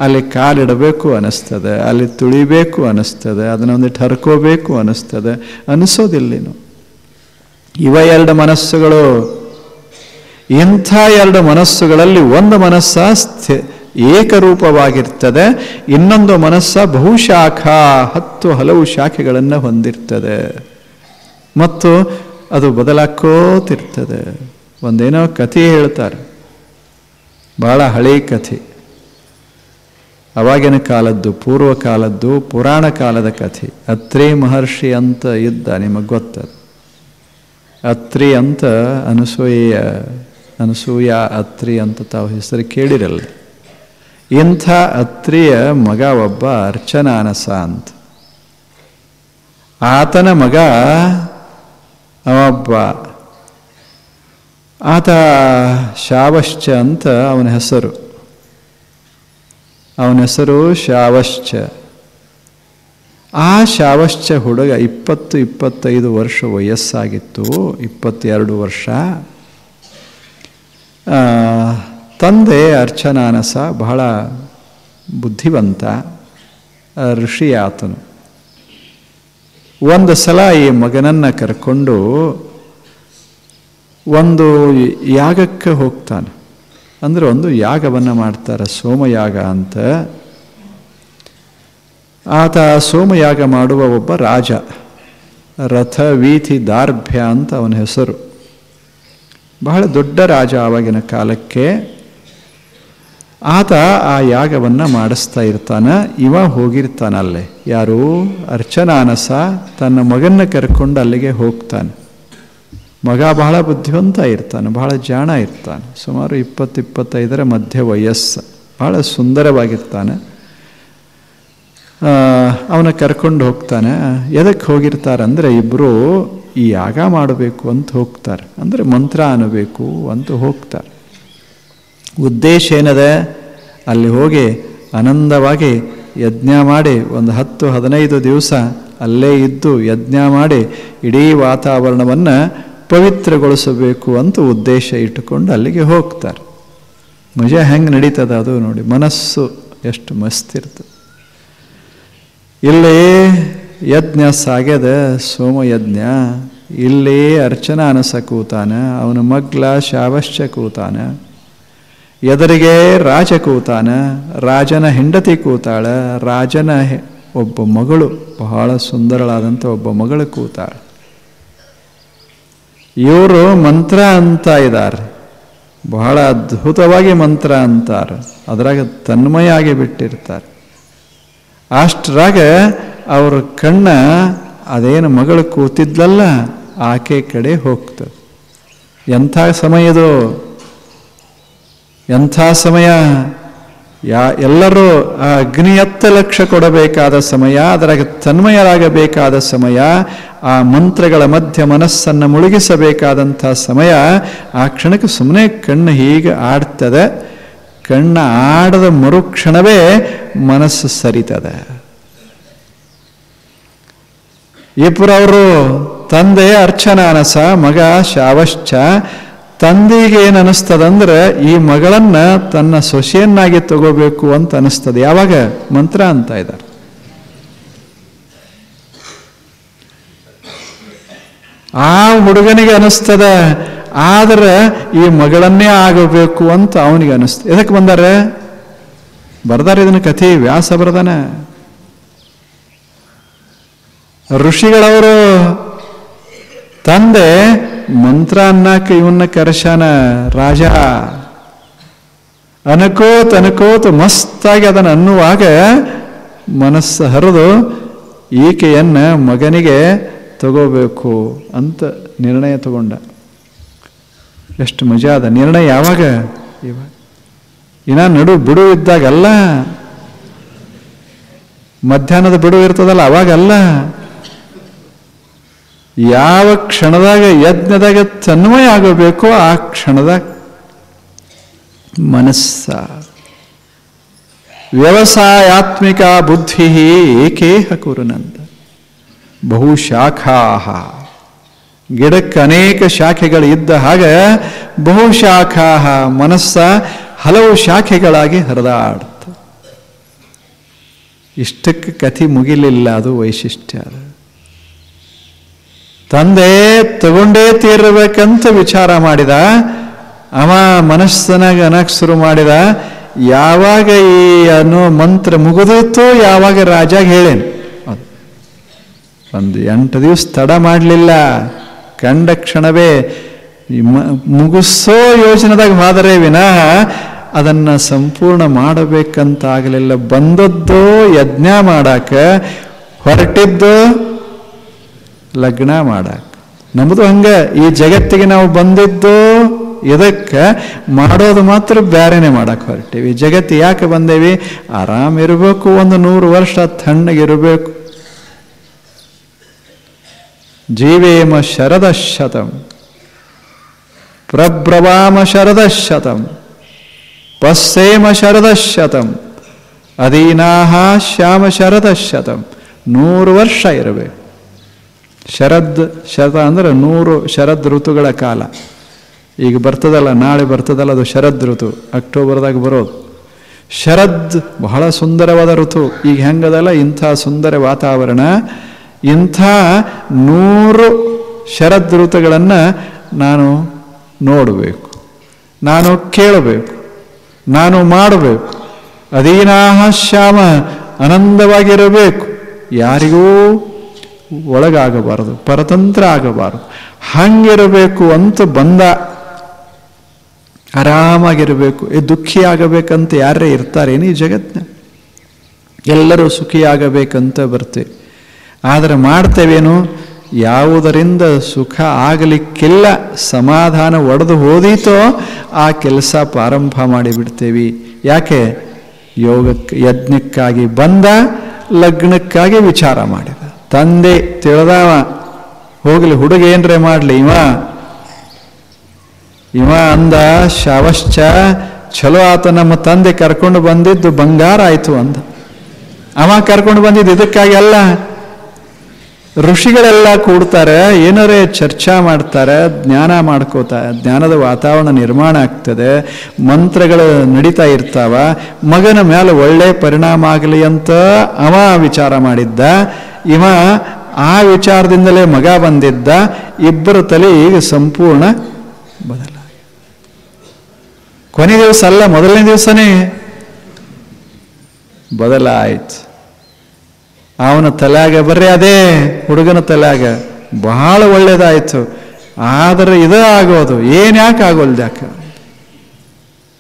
ಅಲ್ಲಿ ಕಾಲಿಡಬೇಕು ಅನ್ನಿಸ್ತದೆ, ಅಲ್ಲಿ ತುಳಿಬೇಕು ಅನ್ನಿಸ್ತದೆ, ಅದನ್ನೊಂದಿಟ್ಟು ಹರ್ಕೋಬೇಕು ಅನ್ನಿಸ್ತದೆ, ಅನಿಸೋದಿಲ್ಲೇನು. ಇವ 2 ಮನಸ್ಸುಗಳು. ಇಂಥ 2 ಮನಸ್ಸುಗಳಲ್ಲಿ ಒಂದು ಮನಸ್ಸ ಏಕರೂಪವಾಗಿರ್ತದೆ, ಇನ್ನೊಂದು ಮನಸ್ಸ ಬಹುಶಾಖಾ 10 ಹಲವು ಶಾಖೆಗಳನ್ನು ಹೊಂದಿರ್ತದೆ ಮತ್ತು ಅದು ಬದಲಾಕೋತಿರ್ತದೆ. ಒಂದೇನೋ ಕಥೆ ಹೇಳ್ತಾರೆ, ಬಹಳ ಹಳೆ ಕಥೆ, ಅವಾಗಿನ ಕಾಲದ್ದು, ಪೂರ್ವ ಕಾಲದ್ದು, ಪುರಾಣ ಕಾಲದ ಕಥೆ. ಅತ್ರಿ ಮಹರ್ಷಿ ಅಂತ ಇದ್ದ, ನಿಮಗೆ ಗೊತ್ತದು. ಅತ್ರಿ ಅಂತ ಅನಸೂಯ ಅತ್ರಿ ಅಂತ ತಾವು ಹೆಸರು ಕೇಳಿರಲ್ಲ. ಇಂಥ ಅತ್ರಿಯ ಮಗ ಒಬ್ಬ ಅರ್ಚನಾನಸ ಅಂತ. ಆತನ ಮಗ ಅವೊಬ್ಬ, ಆತ ಶಾವಶ್ಚ ಅಂತ ಅವನ ಹೆಸರು. ಶಾವಶ್ಚ. ಆ ಶಾವಶ್ಚ ಹುಡುಗ 20-25 ವರ್ಷ ವಯಸ್ಸಾಗಿತ್ತು, 22 ವರ್ಷ. ತಂದೆ ಅರ್ಚನಾನಸ ಬಹಳ ಬುದ್ಧಿವಂತ ಋಷಿ ಆತನು. ಒಂದು ಸಲ ಈ ಮಗನನ್ನು ಕರ್ಕೊಂಡು ಒಂದು ಯಾಗಕ್ಕೆ ಹೋಗ್ತಾನೆ. ಅಂದರೆ ಒಂದು ಯಾಗವನ್ನು ಮಾಡ್ತಾರೆ, ಸೋಮಯಾಗ ಅಂತ. ಆತ ಸೋಮಯಾಗ ಮಾಡುವ ಒಬ್ಬ ರಾಜ, ರಥವೀಥಿ ದಾರ್ಭ್ಯ ಅಂತ ಅವನ ಹೆಸರು. ಬಹಳ ದೊಡ್ಡ ರಾಜ ಆವಾಗಿನ ಕಾಲಕ್ಕೆ. ಆತ ಆ ಯಾಗವನ್ನು ಮಾಡಿಸ್ತಾ ಇರ್ತಾನೆ. ಇವ ಹೋಗಿರ್ತಾನಲ್ಲೇ, ಯಾರು ಅರ್ಚನಾನಸ ತನ್ನ ಮಗನ್ನ ಕರ್ಕೊಂಡು ಅಲ್ಲಿಗೆ ಹೋಗ್ತಾನೆ. ಮಗ ಬಹಳ ಬುದ್ಧಿವಂತ ಇರ್ತಾನೆ, ಬಹಳ ಜಾಣ ಇರ್ತಾನೆ, ಸುಮಾರು 20-25 ಮಧ್ಯ ವಯಸ್ಸು, ಬಹಳ ಸುಂದರವಾಗಿರ್ತಾನೆ. ಅವನ ಕರ್ಕೊಂಡು ಹೋಗ್ತಾನೆ. ಎದಕ್ಕೆ ಹೋಗಿರ್ತಾರೆ ಅಂದರೆ ಇಬ್ಬರು ಈ ಯಾಗ ಮಾಡಬೇಕು ಅಂತ ಹೋಗ್ತಾರೆ, ಅಂದರೆ ಮಂತ್ರ ಅನ್ನಬೇಕು ಅಂತ ಹೋಗ್ತಾರೆ. ಉದ್ದೇಶ ಏನದೆ, ಅಲ್ಲಿ ಹೋಗಿ ಆನಂದವಾಗಿ ಯಜ್ಞ ಮಾಡಿ ಒಂದು 10-15 ದಿವಸ ಅಲ್ಲೇ ಇದ್ದು ಯಜ್ಞ ಮಾಡಿ ಇಡೀ ವಾತಾವರಣವನ್ನು ಪವಿತ್ರಗೊಳಿಸಬೇಕು ಅಂತ ಉದ್ದೇಶ ಇಟ್ಟುಕೊಂಡು ಅಲ್ಲಿಗೆ ಹೋಗ್ತಾರೆ. ಮಜಾ ಹೆಂಗೆ ನಡೀತದ ಅದು ನೋಡಿ, ಮನಸ್ಸು ಎಷ್ಟು ಮಸ್ತಿರ್ತದೆ. ಇಲ್ಲೇ ಯಜ್ಞ ಸಾಗ್ಯದ, ಸೋಮಯಜ್ಞ. ಇಲ್ಲೇ ಅರ್ಚನಾನಸ ಕೂತಾನ, ಅವನ ಮಗ್ಲ ಶಾವಶ್ಚ ಕೂತಾನ, ಎದುರಿಗೆ ರಾಜ ಕೂತಾನ, ರಾಜನ ಹೆಂಡತಿ ಕೂತಾಳ, ರಾಜನ ಒಬ್ಬ ಮಗಳು, ಬಹಳ ಸುಂದರಳಾದಂಥ ಒಬ್ಬ ಮಗಳು ಕೂತಾಳ. ಇವರು ಮಂತ್ರ ಅಂತ ಇದ್ದಾರೆ, ಬಹಳ ಅದ್ಭುತವಾಗಿ ಮಂತ್ರ ಅಂತಾರೆ, ಅದರಾಗ ತನ್ಮಯ ಆಗಿ ಬಿಟ್ಟಿರ್ತಾರೆ. ಅಷ್ಟರಾಗ ಅವ್ರ ಕಣ್ಣ ಅದೇನು ಮಗಳು ಕೂತಿದ್ಲಲ್ಲ ಆಕೆ ಕಡೆ ಹೋಗ್ತದೆ. ಎಂಥ ಸಮಯದು, ಎಂಥ ಸಮಯ! ಎಲ್ಲರೂ ಆ ಅಗ್ನಿಯತ್ತ ಲಕ್ಷ್ಯ ಕೊಡಬೇಕಾದ ಸಮಯ, ಅದರಾಗ ತನ್ಮಯರಾಗಬೇಕಾದ ಸಮಯ, ಆ ಮಂತ್ರಗಳ ಮಧ್ಯ ಮನಸ್ಸನ್ನು ಮುಳುಗಿಸಬೇಕಾದಂಥ ಸಮಯ. ಆ ಕ್ಷಣಕ್ಕೆ ಸುಮ್ಮನೆ ಕಣ್ಣು ಹೀಗೆ ಆಡ್ತದೆ. ಕಣ್ಣು ಆಡದ ಮರುಕ್ಷಣವೇ ಮನಸ್ಸು ಸರಿತದೆ. ಇಬ್ಬರವರು, ತಂದೆ ಅರ್ಚನಾನಸ, ಮಗ ಶಾವಶ್ಚ. ತಂದೆಗೆ ಏನು ಅನ್ನಿಸ್ತದಂದ್ರೆ ಈ ಮಗಳನ್ನ ತನ್ನ ಸೊಸೆಯನ್ನಾಗಿ ತಗೋಬೇಕು ಅಂತ ಅನಿಸ್ತದೆ. ಯಾವಾಗ? ಮಂತ್ರ ಅಂತ ಇದ್ದಾರೆ. ಆ ಹುಡುಗನಿಗೆ ಅನಿಸ್ತದ, ಆದ್ರೆ ಈ ಮಗಳನ್ನೇ ಆಗಬೇಕು ಅಂತ ಅವನಿಗೆ ಅನಿಸ್ತದೆ. ಎದಕ್ಕೆ ಬಂದಾರೆ? ಬರ್ದಾರ ಇದನ್ನ ಕಥೆ, ವ್ಯಾಸ ಬರ್ದಾನ. ಋಷಿಗಳವರು ತಂದೆ ಮಂತ್ರ ಅನ್ನಕ್ಕೆ ಇವನ್ನ ಕರೆಶಾನ. ರಾಜ ಅನ್ಕೋತ ಮಸ್ತಾಗಿ ಅದನ್ನು ಅನ್ನುವಾಗ ಮನಸ್ಸು ಹರಿದು ಈಕೆಯನ್ನ ಮಗನಿಗೆ ತಗೋಬೇಕು ಅಂತ ನಿರ್ಣಯ ತಗೊಂಡ. ಎಷ್ಟು ಮಜಾ ಅದ ನಿರ್ಣಯ! ಯಾವಾಗ? ಇವಾಗ ಇನ್ನ ಬಿಡು ಇದ್ದಾಗಲ್ಲ, ಮಧ್ಯಾಹ್ನದ ಬಿಡು ಇರ್ತದಲ್ಲ ಅವಾಗಲ್ಲ. ಯಾವ ಕ್ಷಣದಾಗ ಯಜ್ಞದಾಗ ತನ್ಮಯ ಆಗಬೇಕೋ ಆ ಕ್ಷಣದಾಗ ಮನಸ್ಸ. ವ್ಯವಸಾಯಾತ್ಮಿಕ ಬುದ್ಧಿ ಏಕೇಹ ಕುರುನಂದ ಬಹುಶಾಖಾ. ಗಿಡಕ್ಕೆ ಅನೇಕ ಶಾಖೆಗಳು ಇದ್ದ ಹಾಗೆ ಬಹುಶಾಖಾ, ಮನಸ್ಸ ಹಲವು ಶಾಖೆಗಳಾಗಿ ಹರಿದಾಡ್ತ. ಇಷ್ಟಕ್ಕೆ ಕಥೆ ಮುಗಿಲಿಲ್ಲ, ಅದು ವೈಶಿಷ್ಟ್ಯ. ತಂದೆ ತಗೊಂಡೇ ತೀರಬೇಕಂತ ವಿಚಾರ ಮಾಡಿದ. ಅವ ಮನಸ್ಸನಾಗ ಅನ್ನಕ್ಕೆ ಶುರು ಮಾಡಿದ. ಯಾವಾಗ ಈ ಅನ್ನೋ ಮಂತ್ರ ಮುಗಿದಿತ್ತು, ಯಾವಾಗ ರಾಜಾಗ ಹೇಳೇನು. ಒಂದು 8 ದಿವಸ ತಡ ಮಾಡಲಿಲ್ಲ. ಕಂಡ ಕ್ಷಣವೇ ಮುಗಿಸೋ ಯೋಜನೆದಾಗ ಹೋದರೆ ವಿನಃ ಅದನ್ನು ಸಂಪೂರ್ಣ ಮಾಡಬೇಕಂತ ಆಗಲಿಲ್ಲ. ಬಂದದ್ದು ಯಜ್ಞ ಮಾಡಾಕ, ಹೊರಟಿದ್ದು ಲಗ್ನ ಮಾಡಾಕ. ನಮ್ಮದು ಹಂಗ. ಈ ಜಗತ್ತಿಗೆ ನಾವು ಬಂದಿದ್ದು ಇದಕ್ಕೆ ಮಾಡೋದು ಮಾತ್ರ ಬೇರೆನೆ ಮಾಡಕ್ಕೆ ಹೊರಟೀವಿ. ಜಗತ್ತು ಯಾಕೆ ಬಂದೇವಿ? ಆರಾಮಿರಬೇಕು, ಒಂದು 100 ವರ್ಷ ತಣ್ಣಗಿರಬೇಕು. ಜೀವೇಮ ಶರದಶತಂ ಪ್ರಬ್ರವಾಮ ಶರದಶತಂ ಪಸ್ಸೇಮ ಶರದಶತಂ ಅಧೀನಾಹ ಶ್ಯಾಮ ಶರದಶತಂ. 100 ವರ್ಷ ಇರಬೇಕು. ಶತ ಅಂದ್ರೆ 100 ಶರದ್ ಋತುಗಳ ಕಾಲ. ಈಗ ಬರ್ತದಲ್ಲ, ನಾಳೆ ಬರ್ತದಲ್ಲ, ಅದು ಶರದ್ ಋತು, ಅಕ್ಟೋಬರ್ದಾಗ ಬರೋದು. ಶರದ್ ಬಹಳ ಸುಂದರವಾದ ಋತು. ಈಗ ಹೆಂಗದಲ್ಲ ಇಂಥ ಸುಂದರ ವಾತಾವರಣ. ಇಂಥ 100 ಶರದೃತುಗಳನ್ನು ನಾನು ನೋಡಬೇಕು, ನಾನು ಕೇಳಬೇಕು, ನಾನು ಮಾಡಬೇಕು. ಅಧೀನಾಹ ಶ್ಯಾಮ, ಆನಂದವಾಗಿರಬೇಕು, ಯಾರಿಗೂ ಒಳಗಾಗಬಾರದು, ಪರತಂತ್ರ ಆಗಬಾರದು, ಹಂಗಿರಬೇಕು ಅಂತ ಬಂದ. ಆರಾಮಾಗಿರಬೇಕು. ದುಃಖಿಯಾಗಬೇಕಂತ ಯಾರೇ ಇರ್ತಾರೇನು ಈ ಜಗತ್ತಿನ? ಎಲ್ಲರೂ ಸುಖಿಯಾಗಬೇಕಂತ ಬರ್ತೇವೆ. ಆದರೆ ಮಾಡ್ತೇವೇನು? ಯಾವುದರಿಂದ ಸುಖ ಆಗಲಿಕ್ಕಿಲ್ಲ, ಸಮಾಧಾನ ಒಡೆದು ಹೋದೀತೋ ಆ ಕೆಲಸ ಪ್ರಾರಂಭ ಮಾಡಿಬಿಡ್ತೇವೆ. ಯಾಕೆ? ಯಜ್ಞಕ್ಕಾಗಿ ಬಂದ, ಲಗ್ನಕ್ಕಾಗಿ ವಿಚಾರ ಮಾಡಿದ. ತಂದೆ ತಿಳಿದವ, ಹೋಗಲಿ ಹುಡುಗ ಏನ್ರೆ ಮಾಡಲಿ, ಇವ ಅಂದ ಶಾವಶ್ಚ ಚಲೋ ಆತ, ನಮ್ಮ ತಂದೆ ಕರ್ಕೊಂಡು ಬಂದಿದ್ದು ಬಂಗಾರ ಆಯ್ತು ಅಂದ. ಅವ ಕರ್ಕೊಂಡು ಬಂದಿದ್ದು ಇದಕ್ಕಾಗಿ ಅಲ್ಲ. ಋಷಿಗಳೆಲ್ಲ ಕೂಡ್ತಾರೆ, ಏನಾರೇ ಚರ್ಚಾ ಮಾಡ್ತಾರೆ, ಜ್ಞಾನ ಮಾಡ್ಕೋತಾರೆ, ಜ್ಞಾನದ ವಾತಾವರಣ ನಿರ್ಮಾಣ ಆಗ್ತದೆ, ಮಂತ್ರಗಳು ನಡೀತಾ ಇರ್ತಾವ, ಮಗನ ಮೇಲೆ ಒಳ್ಳೆ ಪರಿಣಾಮ ಆಗಲಿ ಅಂತ ಅವ ವಿಚಾರ ಮಾಡಿದ್ದ. ಇವ ಆ ವಿಚಾರದಿಂದಲೇ ಮಗ ಬಂದಿದ್ದ. ಇಬ್ಬರ ತಲೆ ಈಗ ಸಂಪೂರ್ಣ ಬದಲಾಗಿ, ಕೊನೆ ದಿವಸ ಅಲ್ಲ, ಮೊದಲನೇ ದಿವಸನೇ ಬದಲಾಯ್ತು. ಅವನ ತಲೆಯಾಗ ಬರ್ರಿ ಅದೇ ಹುಡುಗನ ತಲೆಯಾಗ ಬಹಳ ಒಳ್ಳೇದಾಯ್ತು. ಆದರೆ ಇದು ಆಗೋದು ಏನ್ಯಾಕೆ ಆಗೋಲ್ದ್ಯಾಕ?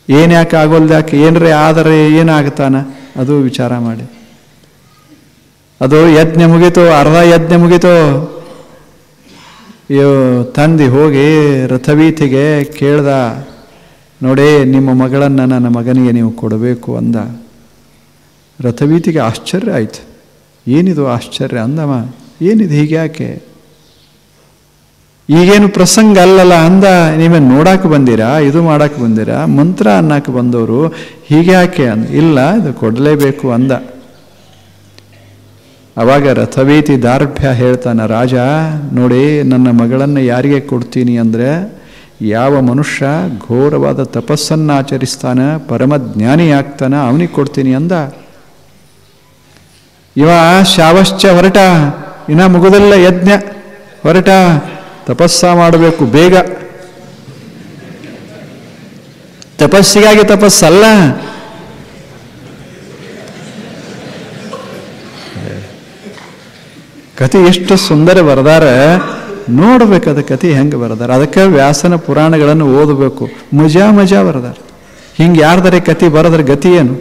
ಏನ್ಯಾಕೆ ಆಗೋಲ್ದ್ಯಾಕೆ? ಏನ್ರಿ ಆದರೆ ಏನಾಗ್ತಾನ? ಅದು ವಿಚಾರ ಮಾಡಿ. ಅದು ಯಜ್ಞ ಮುಗೀತು, ಅರ್ಧ ಯಜ್ಞ ಮುಗೀತು. ತಂದೆ ಹೋಗಿ ರಥವೀತಿಗೆ ಕೇಳ್ದ, ನೋಡೇ ನಿಮ್ಮ ಮಗಳನ್ನು ನನ್ನ ಮಗನಿಗೆ ನೀವು ಕೊಡಬೇಕು ಅಂದ. ರಥವೀತಿಗೆ ಆಶ್ಚರ್ಯ ಆಯ್ತು. ಏನಿದು ಆಶ್ಚರ್ಯ ಅಂದವ. ಏನಿದು ಹೀಗ್ಯಾಕೆ? ಈಗೇನು ಪ್ರಸಂಗ ಅಲ್ಲಲ್ಲ ಅಂದ. ನೀವೇನು ನೋಡಕ್ಕೆ ಬಂದಿರಾ, ಇದು ಮಾಡಕ್ಕೆ ಬಂದಿರಾ, ಮಂತ್ರ ಅನ್ನಕ್ಕೆ ಬಂದವರು, ಹೀಗ್ಯಾಕೆ ಅಂದ. ಇಲ್ಲ, ಇದು ಕೊಡಲೇಬೇಕು ಅಂದ. ಅವಾಗ ರಥವೀತಿ ದಾರ್ಢ್ಯ ಹೇಳ್ತಾನೆ, ರಾಜ ನೋಡಿ, ನನ್ನ ಮಗಳನ್ನು ಯಾರಿಗೆ ಕೊಡ್ತೀನಿ ಅಂದರೆ, ಯಾವ ಮನುಷ್ಯ ಘೋರವಾದ ತಪಸ್ಸನ್ನು ಆಚರಿಸ್ತಾನೆ, ಪರಮಜ್ಞಾನಿ ಆಗ್ತಾನೆ, ಅವನಿಗೆ ಕೊಡ್ತೀನಿ ಅಂದ. ಇವ ಶಾವಶ್ಚ ಹೊರಟ, ಇನ್ನ ಮುಗುದಲ್ಲ ಯಜ್ಞ, ಹೊರಟ ತಪಸ್ಸ ಮಾಡಬೇಕು ಬೇಗ. ತಪಸ್ಸಿಗಾಗಿ ತಪಸ್ಸಲ್ಲ, ಕಥೆ ಎಷ್ಟು ಸುಂದರ ಬರೆದಾರೆ ನೋಡ್ಬೇಕದ ಕಥೆ ಹೆಂಗೆ ಬರೆದಾರೆ. ಅದಕ್ಕೆ ವ್ಯಾಸನ ಪುರಾಣಗಳನ್ನು ಓದಬೇಕು. ಮಜಾ ಬರೆದಾರೆ. ಹಿಂಗೆ ಯಾರ್ದಾರೆ ಕಥೆ ಬರೆದ್ರೆ ಗತಿ ಏನು?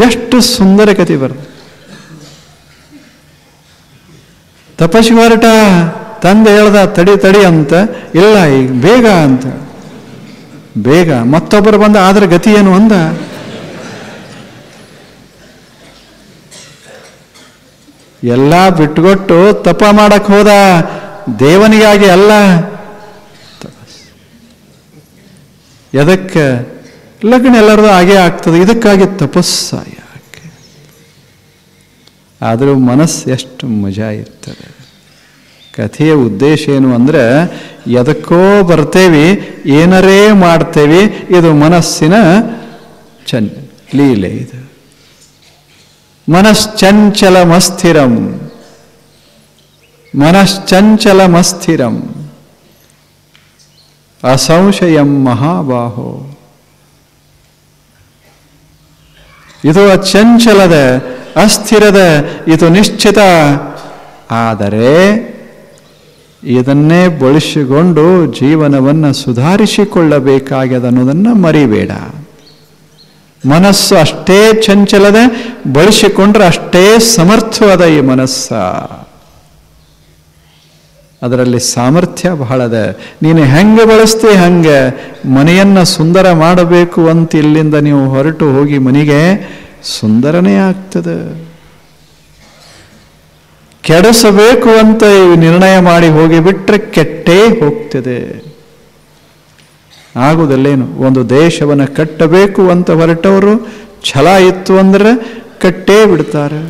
ಎಷ್ಟು ಸುಂದರ ಕಥೆ ಬರೆದ. ತಪಸ್ಸಿಗೆ ಹೊರಟ, ತಂದೆ ಹೇಳ್ದ ತಡಿ ಅಂತ, ಇಲ್ಲ ಈಗ ಬೇಗ ಅಂತ. ಬೇಗ ಮತ್ತೊಬ್ಬರು ಬಂದ, ಆದ್ರೆ ಗತಿ ಏನು ಅಂದ. ಎಲ್ಲ ಬಿಟ್ಟುಕೊಟ್ಟು ತಪ ಮಾಡಕ್ ಹೋದ, ದೇವನಿಗಾಗಿ ಅಲ್ಲ. ಎದಕ್ಕೆ? ಲಗ್ನ ಎಲ್ಲರದು ಹಾಗೆ ಆಗ್ತದೆ, ಇದಕ್ಕಾಗಿ ತಪಸ್ಸ ಯಾಕೆ? ಆದರೂ ಮನಸ್ಸು ಎಷ್ಟು ಮಜಾ ಇರ್ತದೆ. ಕಥೆಯ ಉದ್ದೇಶ ಏನು ಅಂದರೆ, ಎದಕ್ಕೋ ಏನರೇ ಮಾಡ್ತೇವೆ, ಇದು ಮನಸ್ಸಿನ ಲೀಲೆ. ಇದು ಮನಶ್ಚಂಚಲಮಸ್ಥಿರಂ, ಮನಶ್ಚಂಚಲಮಸ್ಥಿರಂ ಅಸಂಶಯಂ ಮಹಾಬಾಹೋ. ಇದು ಅಚಂಚಲದ, ಅಸ್ಥಿರದ, ಇದು ನಿಶ್ಚಿತ. ಆದರೆ ಇದನ್ನೇ ಬಳಸಿಕೊಂಡು ಜೀವನವನ್ನು ಸುಧಾರಿಸಿಕೊಳ್ಳಬೇಕಾಗ್ಯದ ಅನ್ನೋದನ್ನು ಮರಿಬೇಡ. ಮನಸ್ಸು ಅಷ್ಟೇ ಚಂಚಲದ, ಬಳಸಿಕೊಂಡ್ರೆ ಅಷ್ಟೇ ಸಮರ್ಥವಾದ ಈ ಮನಸ್ಸ. ಅದರಲ್ಲಿ ಸಾಮರ್ಥ್ಯ ಬಹಳದ. ನೀನು ಹೆಂಗೆ ಬಳಸ್ತೀವಿ ಹಂಗೆ. ಮನೆಯನ್ನು ಸುಂದರ ಮಾಡಬೇಕು ಅಂತ ಇಲ್ಲಿಂದ ನೀವು ಹೊರಟು ಹೋಗಿ ಮನೆಗೆ ಸುಂದರನೇ ಆಗ್ತದೆ. ಕೆಡಿಸಬೇಕು ಅಂತ ನಿರ್ಣಯ ಮಾಡಿ ಹೋಗಿಬಿಟ್ರೆ ಕೆಟ್ಟೇ ಹೋಗ್ತದೆ. ಆಗುವುದಲ್ಲೇನು? ಒಂದು ದೇಶವನ್ನು ಕಟ್ಟಬೇಕು ಅಂತ ಹೊರಟವರು ಛಲ ಇತ್ತು ಅಂದ್ರೆ ಕಟ್ಟೇ ಬಿಡ್ತಾರೆ.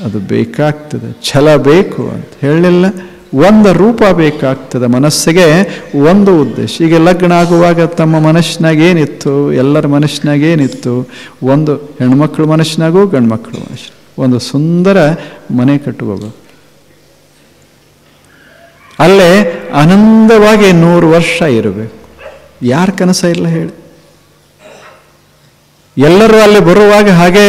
ಅದು ಬೇಕಾಗ್ತದೆ, ಛಲ ಬೇಕು ಅಂತ ಹೇಳಲಿಲ್ಲ. ಒಂದು ರೂಪ ಬೇಕಾಗ್ತದೆ ಮನಸ್ಸಿಗೆ, ಒಂದು ಉದ್ದೇಶ. ಈಗ ಲಗ್ನ ಆಗುವಾಗ ತಮ್ಮ ಮನಸ್ಸಿನಾಗ ಏನಿತ್ತು, ಎಲ್ಲರ ಮನಸ್ಸಿನಾಗ ಏನಿತ್ತು? ಒಂದು ಹೆಣ್ಮಕ್ಳ ಮನಸ್ಸಿನಾಗೂ ಗಂಡು ಮಕ್ಕಳ ಮನಸ್ಸು, ಒಂದು ಸುಂದರ ಮನೆ ಕಟ್ಟುಕೋಬೇಕು, ಅಲ್ಲೇ ಆನಂದವಾಗಿ 100 ವರ್ಷ ಇರಬೇಕು. ಯಾರ ಕನಸ ಇಲ್ಲ ಹೇಳಿ? ಎಲ್ಲರೂ ಅಲ್ಲಿ ಬರುವಾಗ ಹಾಗೆ,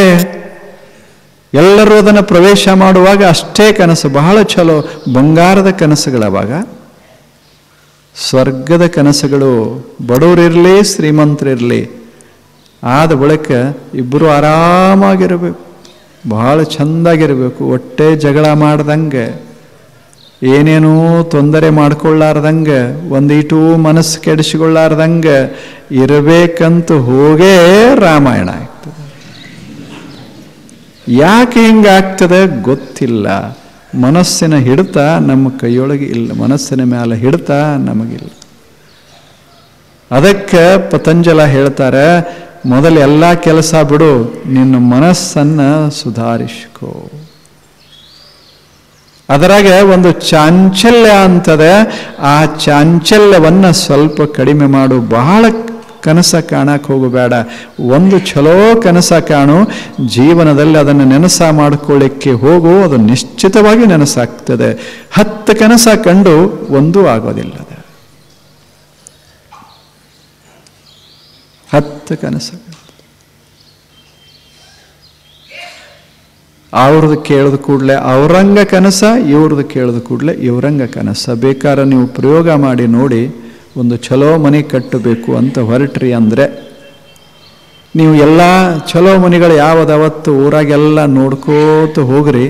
ಎಲ್ಲರೂ ಅದನ್ನು ಪ್ರವೇಶ ಮಾಡುವಾಗ ಅಷ್ಟೇ ಕನಸು, ಬಹಳ ಚಲೋ ಬಂಗಾರದ ಕನಸುಗಳವಾಗ, ಸ್ವರ್ಗದ ಕನಸುಗಳು. ಬಡವರಿರಲಿ ಶ್ರೀಮಂತರಿರಲಿ, ಆದ ಬಳಿಕ ಇಬ್ಬರು ಆರಾಮಾಗಿರಬೇಕು, ಬಹಳ ಚೆಂದಾಗಿರಬೇಕು, ಹೊಟ್ಟೆ ಜಗಳ ಮಾಡ್ದಂಗೆ, ಏನೇನೂ ತೊಂದರೆ ಮಾಡ್ಕೊಳ್ಳಾರ್ದಂಗೆ, ಒಂದೀಟೂ ಮನಸ್ಸು ಕೆಡಿಸಿಕೊಳ್ಳಾರ್ದಂಗೆ ಇರಬೇಕಂತ ಹೋಗೇ ರಾಮಾಯಣ ಆಗ್ತದೆ. ಯಾಕೆ ಹಿಂಗಾಗ್ತದೆ ಗೊತ್ತಿಲ್ಲ. ಮನಸ್ಸಿನ ಹಿಡಿತ ನಮ್ಮ ಕೈಯೊಳಗೆ ಇಲ್ಲ, ಮನಸ್ಸಿನ ಮೇಲೆ ಹಿಡಿತ ನಮಗಿಲ್ಲ. ಅದಕ್ಕೆ ಪತಂಜಲ ಹೇಳ್ತಾರೆ, ಮೊದಲು ಎಲ್ಲ ಕೆಲಸ ಬಿಡು, ನಿನ್ನ ಮನಸ್ಸನ್ನು ಸುಧಾರಿಸ್ಕೋ. ಅದರಾಗ ಒಂದು ಚಾಂಚಲ್ಯ ಅಂತದೆ, ಆ ಚಾಂಚಲ್ಯವನ್ನು ಸ್ವಲ್ಪ ಕಡಿಮೆ ಮಾಡು. ಬಹಳ ಕನಸ ಕಾಣಕ್ಕೆ ಹೋಗಬೇಡ, ಒಂದು ಚಲೋ ಕನಸ ಕಾಣು. ಜೀವನದಲ್ಲಿ ಅದನ್ನು ನೆನಸ ಮಾಡಿಕೊಳ್ಳಿಕ್ಕೆ ಹೋಗು, ಅದು ನಿಶ್ಚಿತವಾಗಿ ನೆನಸಾಗ್ತದೆ. 10 ಕನಸ ಕಂಡು ಒಂದೂ ಆಗೋದಿಲ್ಲ. 10 ಕನಸು ಅವ್ರದ್ದು ಕೇಳಿದ ಕೂಡಲೇ ಅವ್ರಂಗ ಕನಸ, ಇವ್ರದ್ದು ಕೇಳಿದ ಕೂಡಲೇ ಇವ್ರಂಗ ಕನಸ. ಬೇಕಾದ್ರೆ ನೀವು ಪ್ರಯೋಗ ಮಾಡಿ ನೋಡಿ. ಒಂದು ಚಲೋ ಮನೆ ಕಟ್ಟಬೇಕು ಅಂತ ಹೊರಟ್ರಿ ಅಂದರೆ, ನೀವು ಎಲ್ಲ ಚಲೋ ಮನೆಗಳು ಯಾವುದವತ್ತು ಊರಾಗೆಲ್ಲ ನೋಡ್ಕೋತ ಹೋಗ್ರಿ,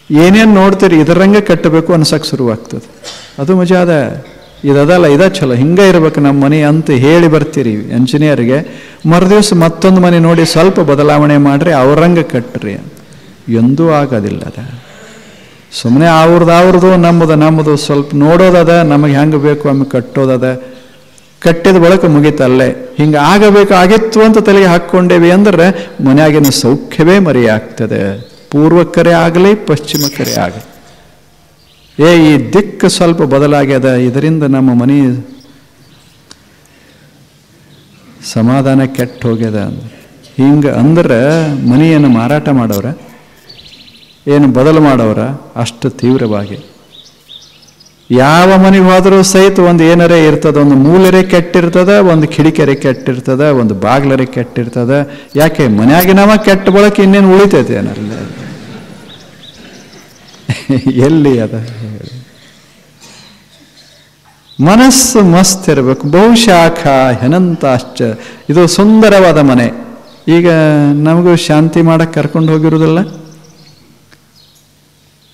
ಏನೇನು ನೋಡ್ತೀರಿ ಇದರಂಗೆ ಕಟ್ಟಬೇಕು ಅನ್ಸಕ್ಕೆ ಶುರುವಾಗ್ತದೆ. ಅದು ಮಜಾ ಅದ. ಇದಲ್ಲ, ಇದ ಚಲೋ, ಹಿಂಗೆ ಇರ್ಬೇಕು ನಮ್ಮ ಮನೆ ಅಂತ ಹೇಳಿ ಬರ್ತೀರಿ ಎಂಜಿನಿಯರ್ಗೆ. ಮರುದಿವ್ಸ ಮತ್ತೊಂದು ಮನೆ ನೋಡಿ ಸ್ವಲ್ಪ ಬದಲಾವಣೆ ಮಾಡಿರಿ, ಅವ್ರಂಗೆ ಕಟ್ಟ್ರಿ. ಎಂದೂ ಆಗೋದಿಲ್ಲ. ಅದ ಸುಮ್ಮನೆ ಅವ್ರದ್ದು ನಮ್ಮದು ಸ್ವಲ್ಪ ನೋಡೋದದ, ನಮಗೆ ಹೆಂಗೆ ಬೇಕು ಆಮೇಲೆ ಕಟ್ಟೋದದ. ಕಟ್ಟಿದ ಬಳಿಕ ಮುಗಿತಲ್ಲೇ. ಹಿಂಗೆ ಆಗಬೇಕಾಗಿತ್ತು ಅಂತ ತಲೆಗೆ ಹಾಕ್ಕೊಂಡೇವಿ ಅಂದ್ರೆ ಮನೆಯಾಗಿನ ಸೌಖ್ಯವೇ ಮರೆಯಾಗ್ತದೆ. ಪೂರ್ವಕ್ಕರೆ ಆಗಲಿ ಪಶ್ಚಿಮಕ್ಕರೆ ಆಗಲಿ, ಈ ದಿಕ್ಕು ಸ್ವಲ್ಪ ಬದಲಾಗ್ಯದ, ಇದರಿಂದ ನಮ್ಮ ಮನೆ ಸಮಾಧಾನ ಕೆಟ್ಟು ಹೋಗ್ಯದ. ಹಿಂಗೆ ಅಂದ್ರೆ ಮನೆಯನ್ನು ಮಾರಾಟ ಮಾಡೋರ, ಏನು ಬದಲು ಮಾಡೋರ? ಅಷ್ಟು ತೀವ್ರವಾಗಿ. ಯಾವ ಮನೆಗೆ ಹೋದರೂ ಸಹಿತ ಒಂದು ಏನರೇ ಇರ್ತದೆ, ಒಂದು ಮೂಲರೇ ಕೆಟ್ಟಿರ್ತದೆ, ಒಂದು ಕಿಡಿಕೆರೆ ಕೆಟ್ಟಿರ್ತದೆ, ಒಂದು ಬಾಗ್ಲರೇ ಕೆಟ್ಟಿರ್ತದೆ. ಯಾಕೆ? ಮನೆಯಾಗಿನವ ಕೆಟ್ಟ ಬಳಕೆ ಇನ್ನೇನು ಉಳಿತೈತೆ ಏನಲ್ಲಿ? ಎಲ್ಲಿ ಅದ? ಮನಸ್ಸು ಮಸ್ತ್ ಇರಬೇಕು. ಬಹುಶಾಖ ಹೆನಂತಾಶ್ಚ. ಇದು ಸುಂದರವಾದ ಮನೆ. ಈಗ ನಮಗೂ ಶಾಂತಿ ಮಾಡಕ್ಕೆ ಕರ್ಕೊಂಡು ಹೋಗಿರೋದಿಲ್ಲ,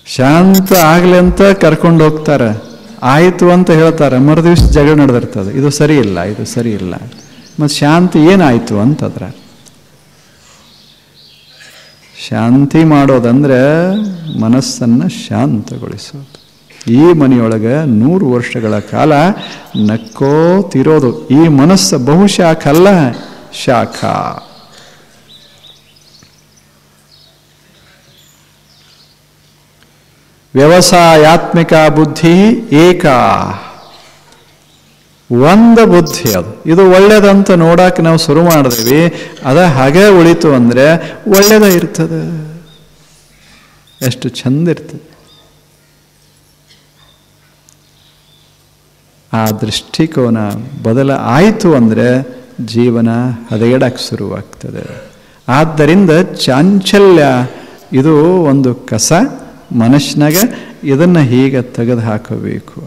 ಶಾಂತ ಆಗ್ಲಿ ಅಂತ ಕರ್ಕೊಂಡು ಹೋಗ್ತಾರೆ. ಆಯಿತು ಅಂತ ಹೇಳ್ತಾರೆ, ಮರುದಿವ್ಸ ಜಗಳ ನಡೆದಿರ್ತದೆ. ಇದು ಸರಿ ಇಲ್ಲ, ಇದು ಸರಿ ಇಲ್ಲ. ಮತ್ತು ಶಾಂತಿ ಏನಾಯಿತು ಅಂತಂದ್ರೆ, ಶಾಂತಿ ಮಾಡೋದಂದ್ರೆ ಮನಸ್ಸನ್ನು ಶಾಂತಗೊಳಿಸೋದು. ಈ ಮನೆಯೊಳಗೆ 100 ವರ್ಷಗಳ ಕಾಲ ನಕ್ಕೋತಿರೋದು. ಈ ಮನಸ್ಸು ಬಹುಶಾಖ ಅಲ್ಲ, ಶಾಖ. ವ್ಯವಸಾಯಾತ್ಮಿಕ ಬುದ್ಧಿ ಏಕ, ಒಂದು ಬುದ್ಧಿ ಅದು. ಇದು ಒಳ್ಳೇದಂತ ನೋಡಕ್ಕೆ ನಾವು ಶುರು ಮಾಡಿದ್ವಿ, ಅದ ಹಾಗೆ ಉಳಿತು ಅಂದರೆ ಒಳ್ಳೇದ ಇರ್ತದೆ. ಎಷ್ಟು ಚಂದ ಇರ್ತದೆ. ಆ ದೃಷ್ಟಿಕೋನ ಆಯಿತು ಅಂದರೆ ಜೀವನ ಹದಗೆಡಕ್ಕೆ ಶುರುವಾಗ್ತದೆ. ಆದ್ದರಿಂದ ಚಾಂಚಲ್ಯ ಇದು ಒಂದು ಕಸ ಮನಸ್ಸಿನಾಗ, ಇದನ್ನು ಹೀಗೆ ತೆಗೆದು ಹಾಕಬೇಕು.